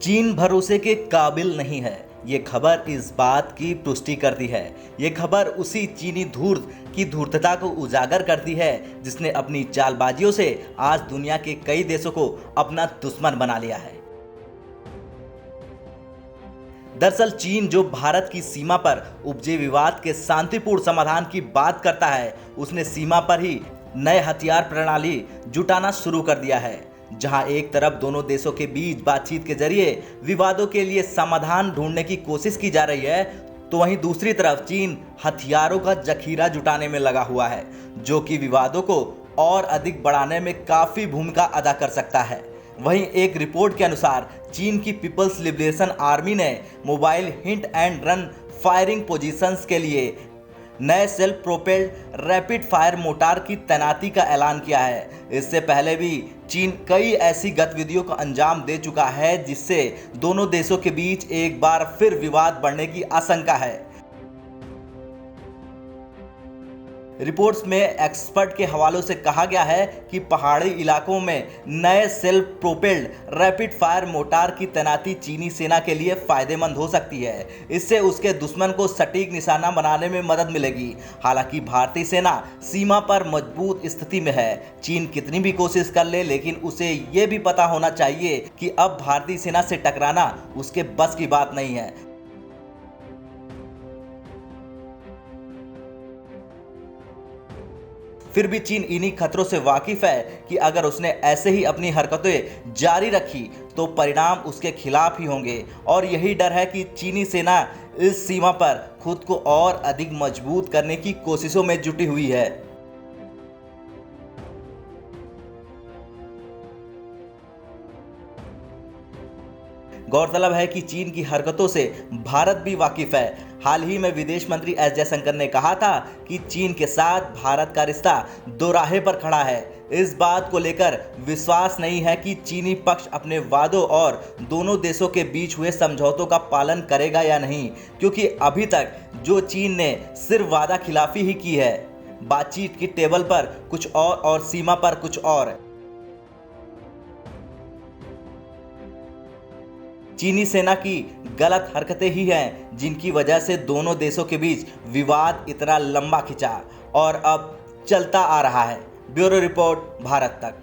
चीन भरोसे के काबिल नहीं है। ये खबर इस बात की पुष्टि करती है। ये खबर उसी चीनी धूर्त की धूर्तता को उजागर करती है जिसने अपनी चालबाजियों से आज दुनिया के कई देशों को अपना दुश्मन बना लिया है। दरअसल चीन जो भारत की सीमा पर उपजे विवाद के शांतिपूर्ण समाधान की बात करता है, उसने सीमा पर ही नए हथियार प्रणाली जुटाना शुरू कर दिया है। जहां एक तरफ दोनों देशों के बीच बातचीत के जरिए विवादों के लिए समाधान ढूंढने की कोशिश की जा रही है, तो वहीं दूसरी तरफ चीन हथियारों का जखीरा जुटाने में लगा हुआ है, जो कि विवादों को और अधिक बढ़ाने में काफी भूमिका अदा कर सकता है। वहीं एक रिपोर्ट के अनुसार चीन की पीपल्स लिबरेशन आर्मी ने mobile hit and run firing positions के लिए नए self propelled rapid fire mortar की तैनाती का ऐलान किया है। इससे पहले भी चीन कई ऐसी गतिविधियों को अंजाम दे चुका है जिससे दोनों देशों के बीच एक बार फिर विवाद बढ़ने की आशंका है। रिपोर्ट्स में एक्सपर्ट के हवालों से कहा गया है कि पहाड़ी इलाकों में नए self propelled rapid fire mortar की तैनाती चीनी सेना के लिए फायदेमंद हो सकती है। इससे उसके दुश्मन को सटीक निशाना बनाने में मदद मिलेगी। हालांकि भारतीय सेना सीमा पर मजबूत स्थिति में है। चीन कितनी भी कोशिश कर ले, लेकिन उसे ये भी पता होना चाहिए कि अब भारतीय सेना से टकराना उसके बस की बात नहीं है। फिर भी चीन इन्हीं खतरों से वाकिफ है कि अगर उसने ऐसे ही अपनी हरकतें जारी रखी तो परिणाम उसके खिलाफ ही होंगे, और यही डर है कि चीनी सेना इस सीमा पर खुद को और अधिक मजबूत करने की कोशिशों में जुटी हुई है। गौरतलब है कि चीन की हरकतों से भारत भी वाकिफ है। हाल ही में विदेश मंत्री एस जयशंकर ने कहा था कि चीन के साथ भारत का रिश्ता दोराहे पर खड़ा है। इस बात को लेकर विश्वास नहीं है कि चीनी पक्ष अपने वादों और दोनों देशों के बीच हुए समझौतों का पालन करेगा या नहीं, क्योंकि अभी तक जो चीन ने सिर्फ वादा खिलाफी ही की है। बातचीत की टेबल पर कुछ और सीमा पर कुछ और। चीनी सेना की गलत हरकतें ही हैं जिनकी वजह से दोनों देशों के बीच विवाद इतना लंबा खिंचा और अब चलता आ रहा है। ब्यूरो रिपोर्ट, भारत तक।